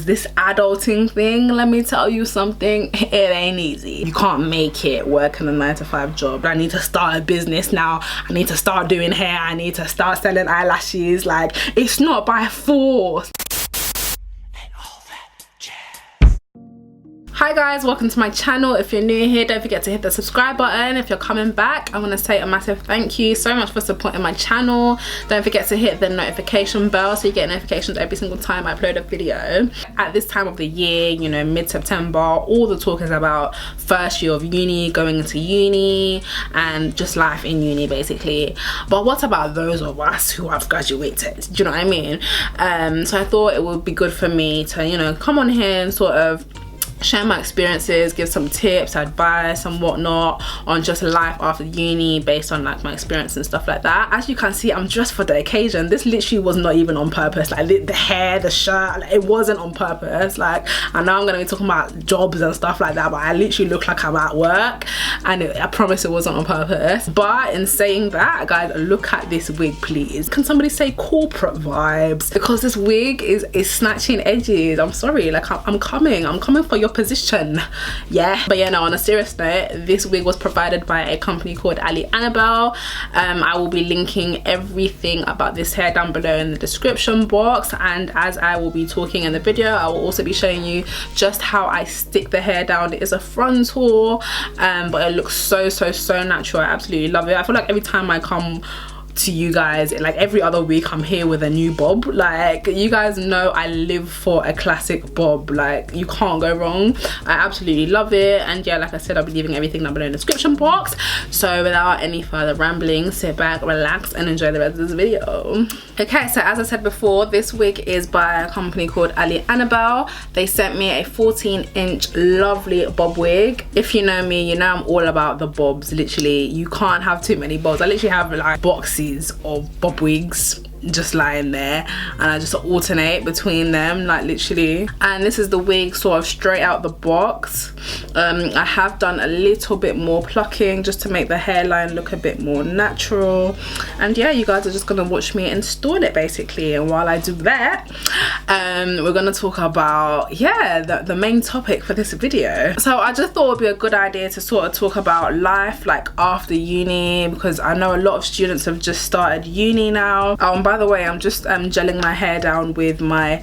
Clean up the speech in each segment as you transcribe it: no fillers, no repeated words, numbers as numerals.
this adulting thing, let me tell you something, it ain't easy. You can't make it working a 9-to-5 job. I need to start a business now. I need to start doing hair. I need to start selling eyelashes. Like, it's not by force. Hi guys, welcome to my channel. If you're new here, don't forget to hit the subscribe button. If you're coming back, I want to say a massive thank you so much for supporting my channel. Don't forget to hit the notification bell so you get notifications every single time I upload a video. At this time of the year, you know, mid-September, all the talk is about first year of uni, going into uni, and just life in uni basically. But what about those of us who have graduated? Do you know what I mean? So I thought it would be good for me to, you know, come on here and sort of share my experiences, give some tips, advice and whatnot on just life after uni based on like my experience and stuff like that. As you can see, I'm dressed for the occasion. This literally was not even on purpose. Like the hair, the shirt, like, it wasn't on purpose. Like, I know I'm gonna be talking about jobs and stuff like that, but I literally look like I'm at work, and I promise it wasn't on purpose. But in saying that, guys, look at this wig please. Can somebody say corporate vibes? Because this wig is snatching edges. I'm sorry, like I'm coming for your position, yeah. But yeah, no, on a serious note, this wig was provided by a company called AliAnnabelle. I will be linking everything about this hair down below in the description box, and as I will be talking in the video, I will also be showing you just how I stick the hair down. It is a frontal, but it looks so natural. I absolutely love it. I feel like every time I come to you guys, like every other week, I'm here with a new bob. Like, you guys know I live for a classic bob. Like, you can't go wrong. I absolutely love it. And yeah, like I said, I'll be leaving everything down below in the description box. So without any further rambling, sit back, relax and enjoy the rest of this video. Okay, so as I said before, this wig is by a company called AliAnnabelle. They sent me a 14-inch lovely bob wig. If you know me, you know I'm all about the bobs. Literally, you can't have too many bobs. I literally have like boxes of bob wigs just lying there, and I just alternate between them, like literally. And this is the wig sort of straight out the box. I have done a little bit more plucking just to make the hairline look a bit more natural. And yeah, you guys are just gonna watch me install it basically. And while I do that, we're gonna talk about, yeah, the main topic for this video. So I just thought it would be a good idea to sort of talk about life like after uni, because I know a lot of students have just started uni now. By the way, I'm just gelling my hair down with my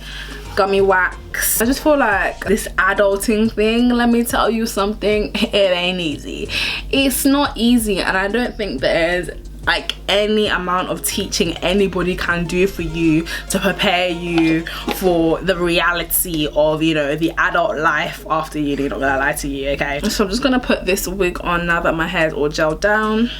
gummy wax. I just feel like this adulting thing, let me tell you something, it ain't easy. It's not easy, and I don't think there's like any amount of teaching anybody can do for you to prepare you for the reality of, you know, the adult life after uni. Not gonna lie to you, okay? So I'm just gonna put this wig on now that my hair's all gelled down.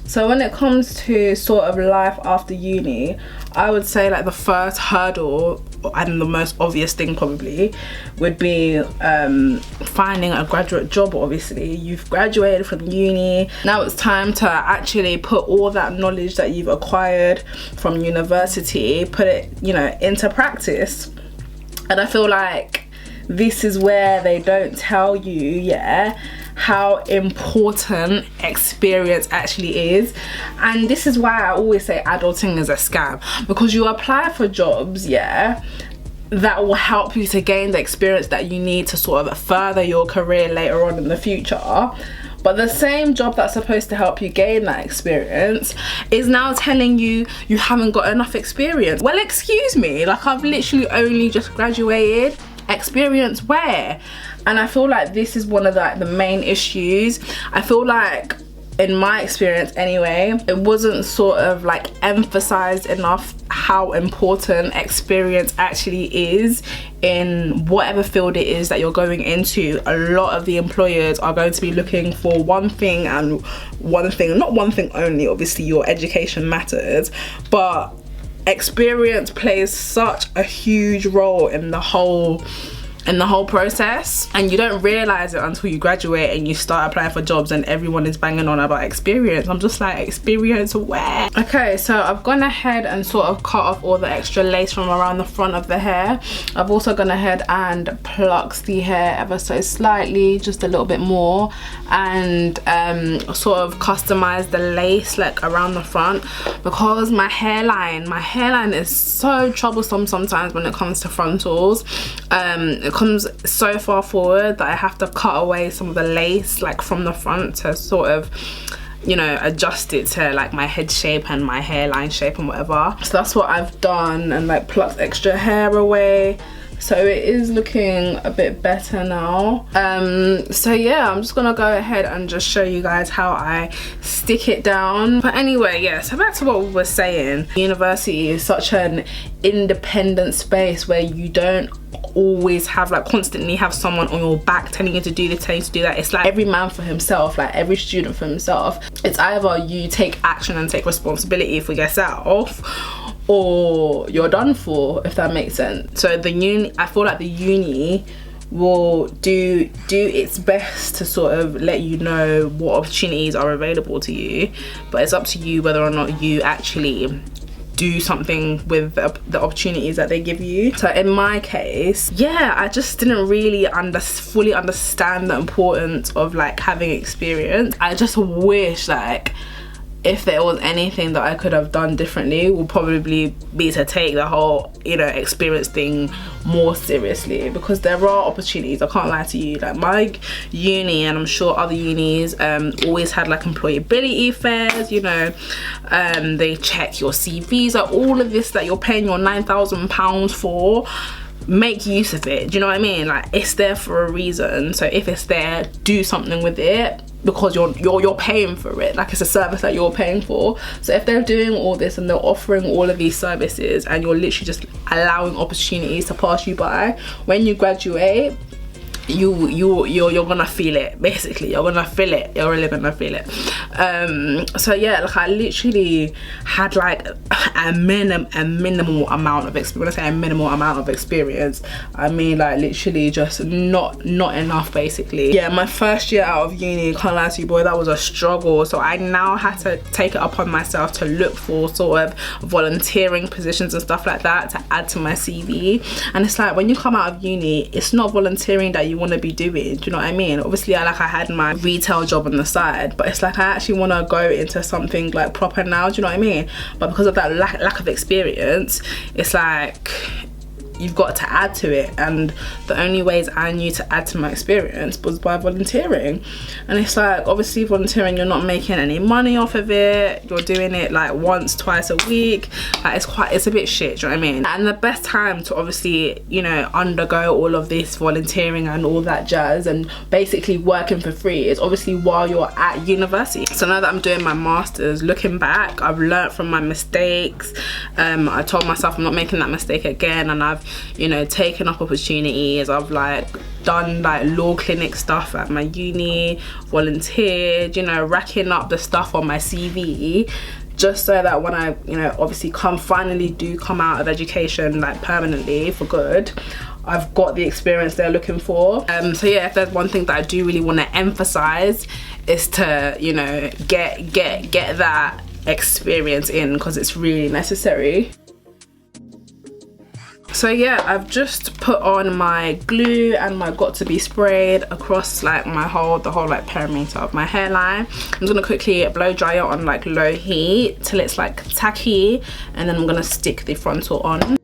So when it comes to sort of life after uni, I would say like the first hurdle, and the most obvious thing probably, would be finding a graduate job. Obviously, you've graduated from uni. Now it's time to actually put all that knowledge that you've acquired from university, put it, you know, into practice. And I feel like this is where they don't tell you, yeah, how important experience actually is. And this is why I always say adulting is a scam, because you apply for jobs, yeah, that will help you to gain the experience that you need to sort of further your career later on in the future. But the same job that's supposed to help you gain that experience is now telling you you haven't got enough experience. Well, excuse me, like I've literally only just graduated. Experience where? And I feel like this is one of the main issues. I feel like, in my experience anyway, it wasn't sort of like emphasized enough how important experience actually is in whatever field it is that you're going into. A lot of the employers are going to be looking for one thing, and one thing, not one thing only, obviously your education matters, but experience plays such a huge role in the whole in the whole process, and you don't realize it until you graduate and you start applying for jobs and everyone is banging on about experience. I'm just like, experience where? Okay, so I've gone ahead and sort of cut off all the extra lace from around the front of the hair. I've also gone ahead and plucked the hair ever so slightly, just a little bit more, and sort of customized the lace like around the front, because my hairline is so troublesome sometimes when it comes to frontals. It comes so far forward that I have to cut away some of the lace like from the front to sort of, you know, adjust it to like my head shape and my hairline shape and whatever. So that's what I've done, and like plucked extra hair away. So it is looking a bit better now. So yeah, I'm just gonna go ahead and just show you guys how I stick it down. But anyway, yeah, so back to what we were saying. University is such an independent space where you don't always have like constantly have someone on your back telling you to do this, telling you to do that. It's like every man for himself, like every student for himself. It's either you take action and take responsibility for yourself, or you're done for, if that makes sense. So the uni, I feel like the uni will do its best to sort of let you know what opportunities are available to you, but it's up to you whether or not you actually do something with the opportunities that they give you. So in my case, yeah, I just didn't really fully understand the importance of like having experience. I just wish like if there was anything that I could have done differently, would probably be to take the whole, you know, experience thing more seriously, because there are opportunities, I can't lie to you. Like my uni, and I'm sure other unis, always had like employability fairs, you know, they check your CVs, like all of this that you're paying your £9,000 for. Make use of it, do you know what I mean? Like it's there for a reason. So if it's there, do something with it, because you're paying for it. Like it's a service that you're paying for. So if they're doing all this and they're offering all of these services and you're literally just allowing opportunities to pass you by, when you graduate, you're gonna feel it. Basically you're gonna feel it, you're really gonna feel it. So yeah, like I literally had like a minimal amount of experience. When I say a minimal amount of experience, I mean like literally just not enough basically. Yeah, my first year out of uni, can't lie to you boy, that was a struggle. So I now had to take it upon myself to look for sort of volunteering positions and stuff like that to add to my CV. And it's like when you come out of uni, it's not volunteering that you want to be doing, do you know what I mean? Obviously I had my retail job on the side, but it's like I actually want to go into something like proper now, do you know what I mean? But because of that lack of experience, it's like you've got to add to it, and the only ways I knew to add to my experience was by volunteering. And it's like obviously volunteering, you're not making any money off of it, you're doing it like once, twice a week, like it's a bit shit, do you know what I mean? And the best time to obviously, you know, undergo all of this volunteering and all that jazz and basically working for free is obviously while you're at university. So now that I'm doing my masters, looking back, I've learned from my mistakes. I told myself I'm not making that mistake again, and I've, you know, taken up opportunities. I've like done like law clinic stuff at my uni, volunteered, you know, racking up the stuff on my CV, just so that when I, you know, obviously finally come out of education like permanently for good, I've got the experience they're looking for. So yeah, if there's one thing that I do really want to emphasize is to, you know, get that experience in, because it's really necessary. So yeah, I've just put on my glue and my got to be sprayed across like the whole like perimeter of my hairline. I'm just gonna quickly blow dry it on like low heat till it's like tacky, and then I'm gonna stick the frontal on.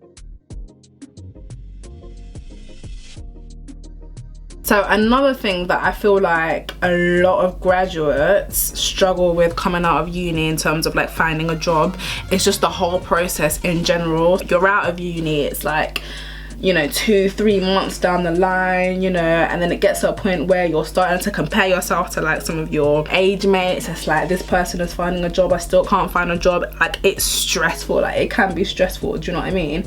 So another thing that I feel like a lot of graduates struggle with coming out of uni in terms of like finding a job is just the whole process in general. You're out of uni, it's like, you know, 2-3 months down the line, you know, and then it gets to a point where you're starting to compare yourself to like some of your age mates. It's like, this person is finding a job, I still can't find a job. Like it's stressful, like it can be stressful, do you know what I mean?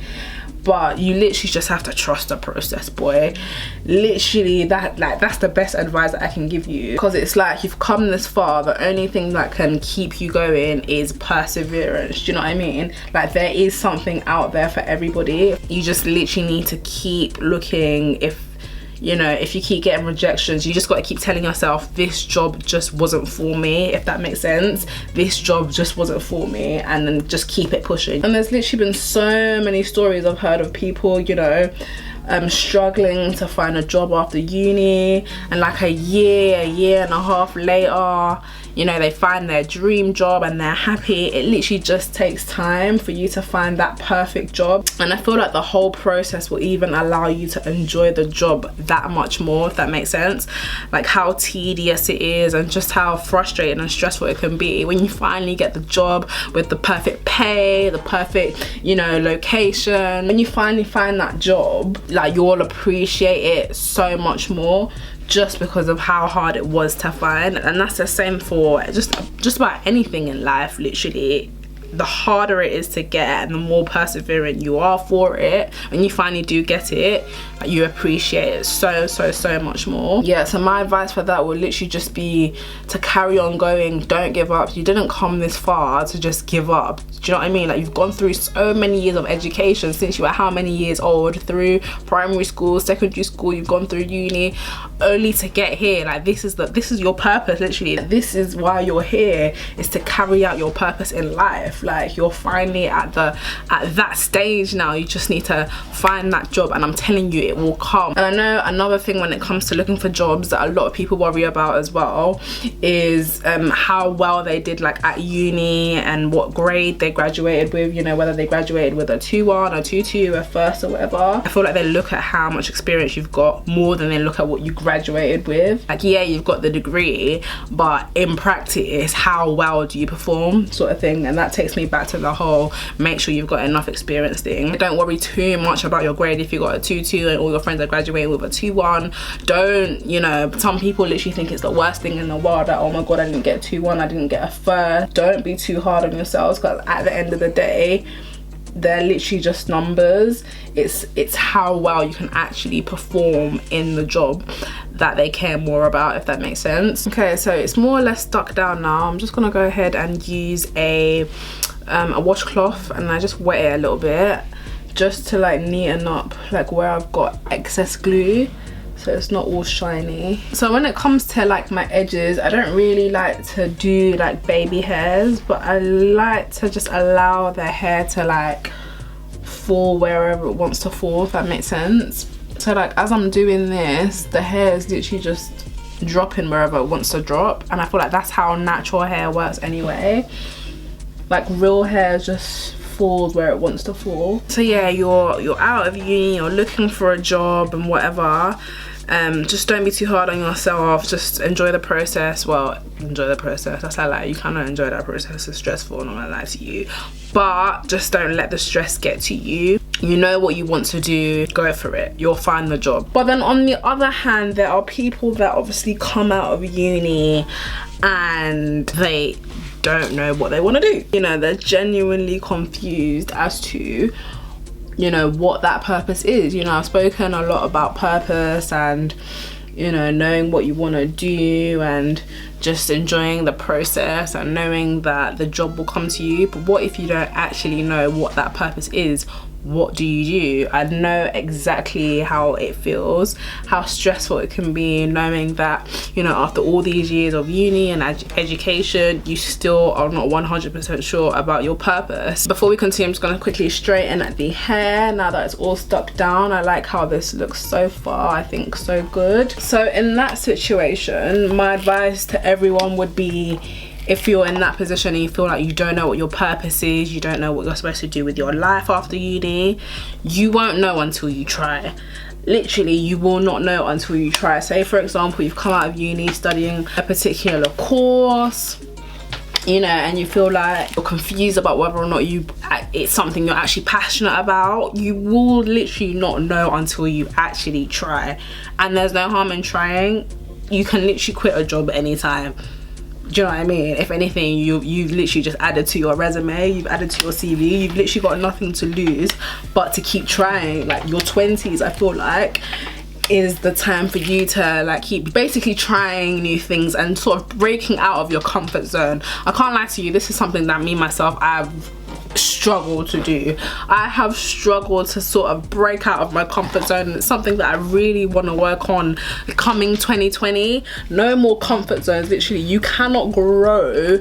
But you literally just have to trust the process, boy. Literally, that's the best advice that I can give you, because it's like you've come this far. The only thing that can keep you going is perseverance, do you know what I mean? Like there is something out there for everybody. You just literally need to keep looking. If you know, if you keep getting rejections, you just got to keep telling yourself, this job just wasn't for me, if that makes sense. This job just wasn't for me, and then just keep it pushing. And there's literally been so many stories I've heard of people, you know, struggling to find a job after uni, and like a year and a half later, you know, they find their dream job and they're happy. It literally just takes time for you to find that perfect job, and I feel like the whole process will even allow you to enjoy the job that much more, if that makes sense. Like how tedious it is and just how frustrating and stressful it can be when you finally get the job with the perfect pay, the perfect, you know, location. When you finally find that job, like, you'll appreciate it so much more, just because of how hard it was to find. And that's the same for just about anything in life. Literally, the harder it is to get and the more perseverant you are for it, when you finally do get it, you appreciate it so much more. Yeah, so my advice for that would literally just be to carry on going. Don't give up. You didn't come this far to just give up. Do you know what I mean? Like, you've gone through so many years of education since you were how many years old, through primary school, secondary school, you've gone through uni, only to get here. Like, this is your purpose. Literally, this is why you're here, is to carry out your purpose in life. Like, you're finally at that stage now. You just need to find that job, and I'm telling you, it will come. And I know another thing when it comes to looking for jobs that a lot of people worry about as well is how well they did, like, at uni, and what grade they graduated with, you know, whether they graduated with a 2-1, a 2-2, a first, or whatever. I feel like they look at how much experience you've got more than they look at what you graduated with. Like, yeah, you've got the degree, but in practice, how well do you perform, sort of thing. And that takes me back to the whole make sure you've got enough experience thing. Don't worry too much about your grade if you got a 2-2 and all your friends are graduating with a 2-1. Don't, you know, some people literally think it's the worst thing in the world that, oh my god, I didn't get a 2-1, I didn't get a first. Don't be too hard on yourselves, because at the end of the day, they're literally just numbers. It's how well you can actually perform in the job that they care more about, if that makes sense. Okay, so it's more or less stuck down now. I'm just gonna go ahead and use a washcloth, and I just wet it a little bit just to like neaten up like where I've got excess glue, so it's not all shiny. So when it comes to like my edges, I don't really like to do like baby hairs, but I like to just allow the hair to like fall wherever it wants to fall, if that makes sense. So like as I'm doing this, the hair is literally just dropping wherever it wants to drop, and I feel like that's how natural hair works anyway. Like real hair just falls where it wants to fall. So yeah, you're out of uni, you're looking for a job and whatever. Just don't be too hard on yourself. Just enjoy the process. Well, enjoy the process, that's how like you kind of enjoy that process. It's stressful, not gonna lie to you, but just don't let the stress get to you. You know what you want to do, go for it, you'll find the job. But then on the other hand, there are people that obviously come out of uni and they don't know what they want to do. You know, they're genuinely confused as to, you know, what that purpose is. You know, I've spoken a lot about purpose and, you know, knowing what you want to do and just enjoying the process and knowing that the job will come to you. But what if you don't actually know what that purpose is? What do you do? I know exactly how it feels, how stressful it can be, knowing that, you know, after all these years of uni and education, you still are not 100% sure about your purpose. Before we continue, I'm just going to quickly straighten at the hair now that it's all stuck down. I like how this looks so far. I think so good. So in that situation, my advice to everyone would be, if you're in that position and you feel like you don't know what your purpose is, you don't know what you're supposed to do with your life after uni, you won't know until you try. Literally, you will not know until you try. Say for example, you've come out of uni studying a particular course, you know, and you feel like you're confused about whether or not it's something you're actually passionate about. You will literally not know until you actually try. And there's no harm in trying. You can literally quit a job at any time. Do you know what I mean? If anything, you've literally just added to your resume, you've added to your CV, you've literally got nothing to lose but to keep trying. Like your 20s, I feel like, is the time for you to like keep basically trying new things and sort of breaking out of your comfort zone. I can't lie to you, this is something that me myself, I've struggled to do. I have struggled to sort of break out of my comfort zone. It's something that I really want to work on coming 2020. No more comfort zones. Literally, you cannot grow,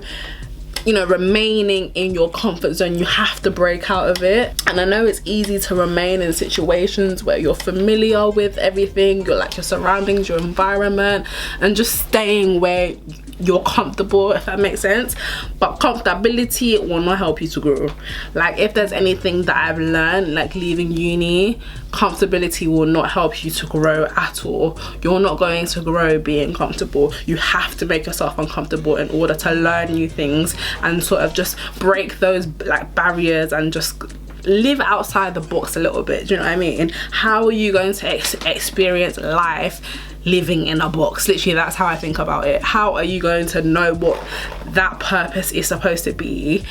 you know, remaining in your comfort zone. You have to break out of it. And I know it's easy to remain in situations where you're familiar with everything, you're like your surroundings, your environment, and just staying where you're comfortable, if that makes sense. But comfortability will not help you to grow. Like, if there's anything that I've learned, like leaving uni, comfortability will not help you to grow at all. You're not going to grow being comfortable. You have to make yourself uncomfortable in order to learn new things and sort of just break those like barriers and just live outside the box a little bit. Do you know what I mean? How are you going to experience life living in a box? Literally, that's how I think about it. How are you going to know what that purpose is supposed to be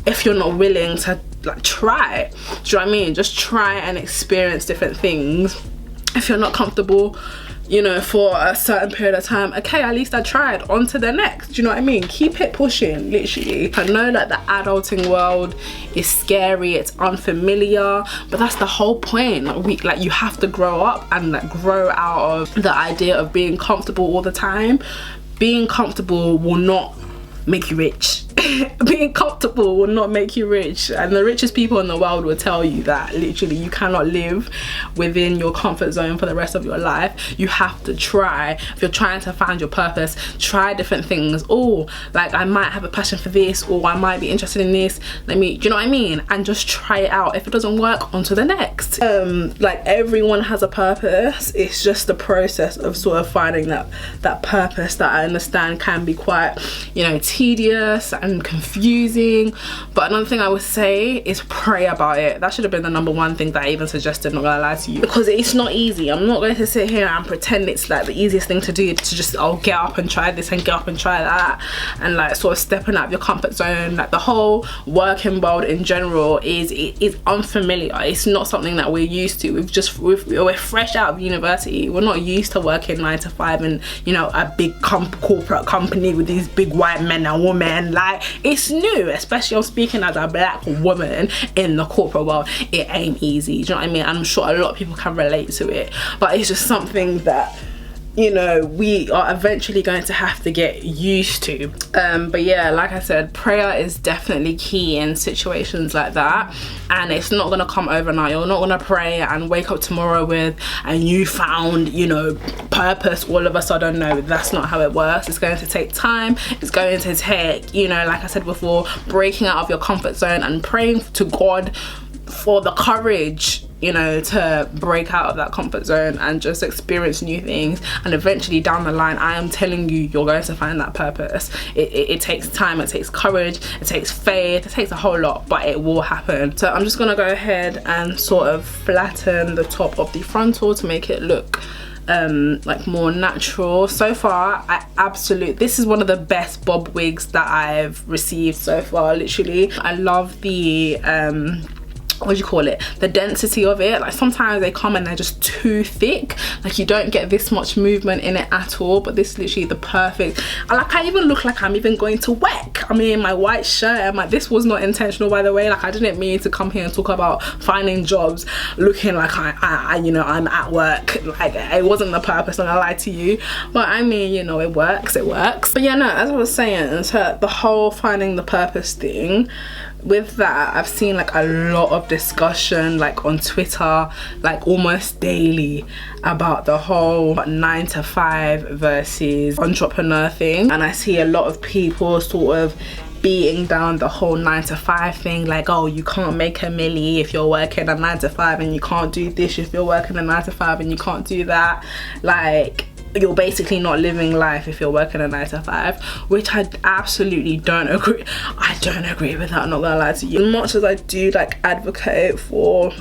if you're not willing to like try? Do you know what I mean? Just try and experience different things. If you're not comfortable, you know, for a certain period of time, okay, at least I tried, on to the next. Do you know what I mean? Keep it pushing, literally. I know that the adulting world is scary, it's unfamiliar, but that's the whole point. Like you have to grow up and like grow out of the idea of being comfortable all the time. Being comfortable will not make you rich. Being comfortable will not make you rich, and the richest people in the world will tell you that literally you cannot live within your comfort zone for the rest of your life. You have to try. If you're trying to find your purpose, try different things. Oh, like I might have a passion for this, or I might be interested in this, do you know what I mean? And just try it out. If it doesn't work, on to the next. Like everyone has a purpose. It's just the process of sort of finding that purpose that I understand can be quite, you know, tedious and confusing. But another thing I would say is pray about it. That should have been the #1 thing that I even suggested, not gonna lie to you, because it's not easy. I'm not going to sit here and pretend it's like the easiest thing to do, to just get up and try this and get up and try that, and like sort of stepping out of your comfort zone. Like the whole working world in general is unfamiliar. It's not something that we're used to. We're fresh out of university. We're not used to working 9 to 5 and, you know, a big corporate company with these big white men and women. Like, it's new, especially I'm speaking as a black woman in the corporate world. It ain't easy. Do you know what I mean? I'm sure a lot of people can relate to it, but it's just something that, you know, we are eventually going to have to get used to. But yeah, like I said, prayer is definitely key in situations like that, and it's not gonna come overnight. You're not gonna pray and wake up tomorrow with a newfound, you know, purpose all of a sudden. No, that's not how it works. It's going to take time. It's going to take, you know, like I said before, breaking out of your comfort zone and praying to God for the courage, you know, to break out of that comfort zone and just experience new things. And eventually down the line, I am telling you, you're going to find that purpose. It takes time, it takes courage, it takes faith, it takes a whole lot, but it will happen. So I'm just gonna go ahead and sort of flatten the top of the frontal to make it look like more natural. So far, this is one of the best bob wigs that I've received so far. Literally, I love the what do you call it, the density of it. Like sometimes they come and they're just too thick, like you don't get this much movement in it at all, but this is literally the perfect. Like I even look like I'm even going to work. I'm in my white shirt. I'm like, this was not intentional, by the way. Like I didn't mean to come here and talk about finding jobs looking like I you know, I'm at work. Like it wasn't the purpose, and I lied to you, but I mean, you know, it works. But yeah, no, as I was saying, so the whole finding the purpose thing, with that, I've seen like a lot of discussion like on Twitter, like almost daily, about the whole 9 to 5 versus entrepreneur thing. And I see a lot of people sort of beating down the whole 9 to 5 thing, like, oh, you can't make a milli if you're working a 9 to 5, and you can't do this if you're working a 9 to 5, and you can't do that. Like, you're basically not living life if you're working a 9 to 5, which I absolutely don't agree. I don't agree with that, I'm not gonna lie to you. As much as I do like advocate for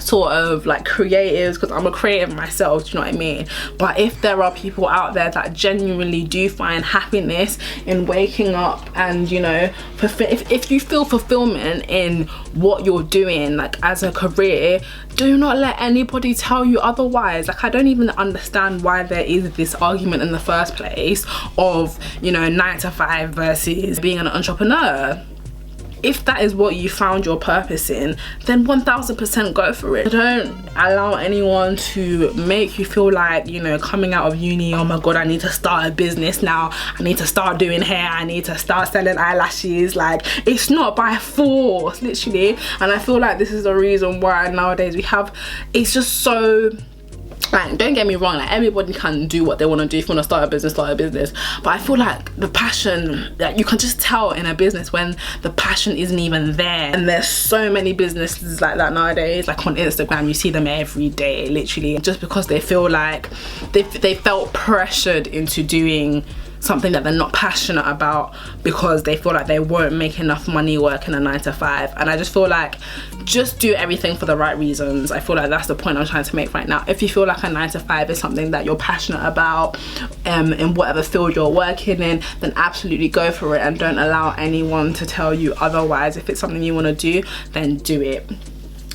sort of like creatives, because I'm a creative myself, do you know what I mean? But if there are people out there that genuinely do find happiness in waking up and, you know, if you feel fulfillment in what you're doing, like as a career, do not let anybody tell you otherwise. Like I don't even understand why there is this argument in the first place of, you know, 9 to 5 versus being an entrepreneur. if that is what you found your purpose in, then 1000% go for it. Don't allow anyone to make you feel like, you know, coming out of uni, oh my god, I need to start a business now, I need to start doing hair, I need to start selling eyelashes. Like, it's not by force, literally. And I feel like this is the reason why nowadays we have, it's just so, like, don't get me wrong, like, everybody can do what they want to do. If you want to start a business, but I feel like the passion, that you can just tell in a business when the passion isn't even there. And there's so many businesses like that nowadays, like on Instagram, you see them every day, literally, just because they feel like they felt pressured into doing something that they're not passionate about because they feel like they won't make enough money working a 9 to 5. And I just feel like, just do everything for the right reasons. I feel like that's the point I'm trying to make right now. If you feel like a 9 to 5 is something that you're passionate about, in whatever field you're working in, then absolutely go for it, and don't allow anyone to tell you otherwise. If it's something you want to do, then do it.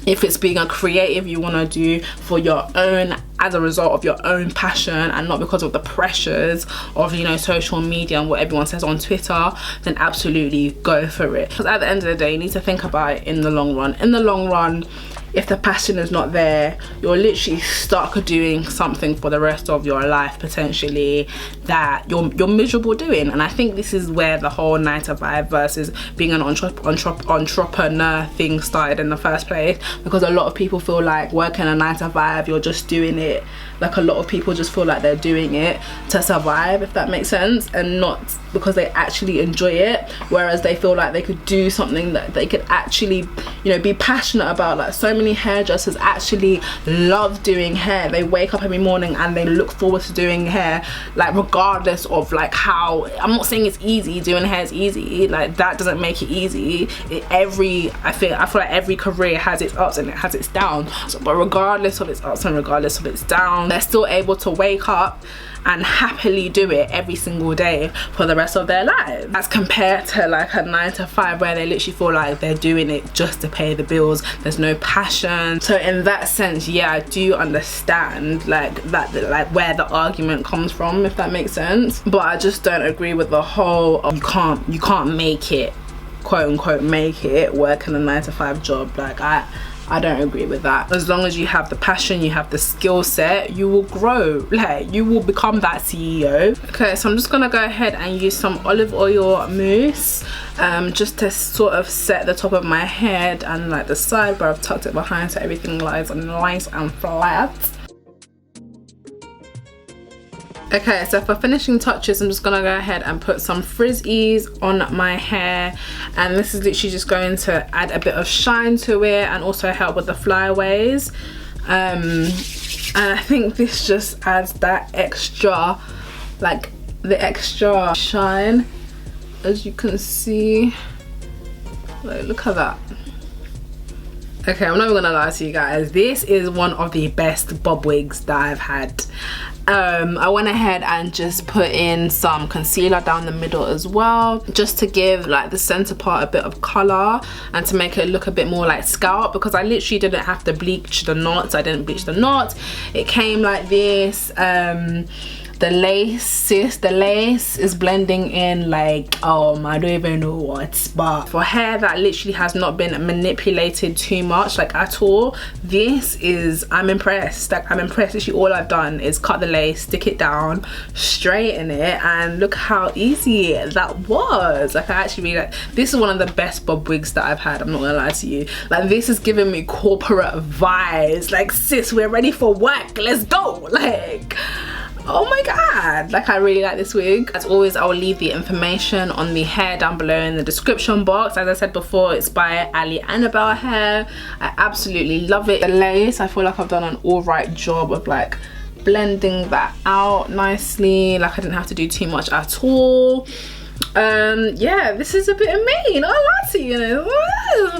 If it's being a creative you want to do for your own, as a result of your own passion and not because of the pressures of, you know, social media and what everyone says on Twitter, then absolutely go for it. Because at the end of the day, you need to think about it in the long run. In the long run, if the passion is not there, you're literally stuck doing something for the rest of your life, potentially, that you're miserable doing. And I think this is where the whole 9 to 5 versus being an entrepreneur thing started in the first place. Because a lot of people feel like working a 9 to 5, you're just doing it, like, a lot of people just feel like they're doing it to survive, if that makes sense, and not because they actually enjoy it. Whereas they feel like they could do something that they could actually, you know, be passionate about. Like, so many hairdressers actually love doing hair. They wake up every morning and they look forward to doing hair, like, regardless of, like, how, I'm not saying it's easy, doing hair is easy, like, that doesn't make it easy. I feel like every career has its ups and it has its downs. But regardless of its ups and regardless of its downs, they're still able to wake up and happily do it every single day for the rest of their lives, as compared to like a 9 to 5 where they literally feel like they're doing it just to pay the bills. There's no passion. So in that sense, yeah, I do understand like that, like where the argument comes from, if that makes sense. But I just don't agree with the whole you can't make it, quote unquote make it, work in a 9 to 5 job. Like, I don't agree with that. As long as you have the passion, you have the skill set, you will grow, like, you will become that CEO. Okay, so I'm just gonna go ahead and use some olive oil mousse just to sort of set the top of my head and like the side where I've tucked it behind, so everything lies nice and flat. Okay, so for finishing touches, I'm just gonna go ahead and put some frizzies on my hair, and this is literally just going to add a bit of shine to it and also help with the flyaways. And I think this just adds that extra, like the extra shine, as you can see. Like, look at that. Okay, I'm not even gonna lie to you guys, this is one of the best bob wigs that I've had. I went ahead and just put in some concealer down the middle as well, just to give like the center part a bit of color and to make it look a bit more like scalp, because I literally didn't have to bleach the knots. I didn't bleach the knots. It came like this. The lace is blending in like, I don't even know what, but for hair that literally has not been manipulated too much, like at all, this is, I'm impressed. Like, I'm impressed. Literally all I've done is cut the lace, stick it down, straighten it, and look how easy that was. Like, I actually really like, this is one of the best bob wigs that I've had, I'm not gonna lie to you. Like, this is giving me corporate vibes. Like, sis, we're ready for work, let's go. Like, oh my god, like, I really like this wig. As always, I will leave the information on the hair down below in the description box. As I said before, it's by AliAnnabelle Hair. I absolutely love it. The lace, I feel like I've done an all right job of like blending that out nicely. Like, I didn't have to do too much at all. Yeah, this is a bit of me, not a lot to, you know, it's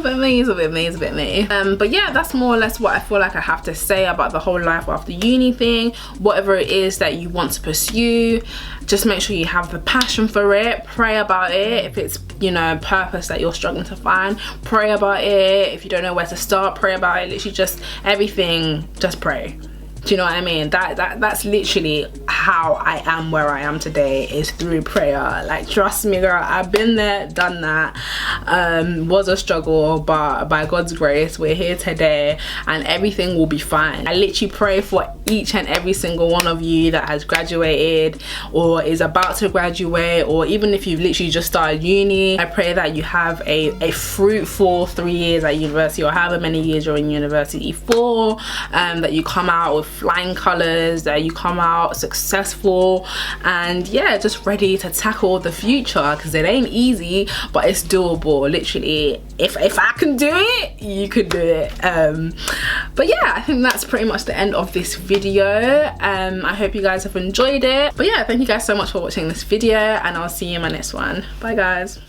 a bit me. But yeah, that's more or less what I feel like I have to say about the whole life after uni thing. Whatever it is that you want to pursue, just make sure you have the passion for it. Pray about it. If it's, you know, purpose that you're struggling to find, pray about it. If you don't know where to start, pray about it. Literally just everything, just pray. Do you know what I mean? That's literally how how I am where I am today is through prayer. Like, trust me girl, I've been there, done that. Was a struggle, but by God's grace we're here today and everything will be fine. I literally pray for each and every single one of you that has graduated or is about to graduate, or even if you've literally just started uni. I pray that you have a fruitful 3 years at university, or however many years you're in university for, that you come out with flying colors, that you come out successful, and yeah, just ready to tackle the future, because it ain't easy but it's doable. Literally, if I can do it, you could do it. But yeah, I think that's pretty much the end of this video. I hope you guys have enjoyed it. But yeah, thank you guys so much for watching this video, and I'll see you in my next one. Bye guys.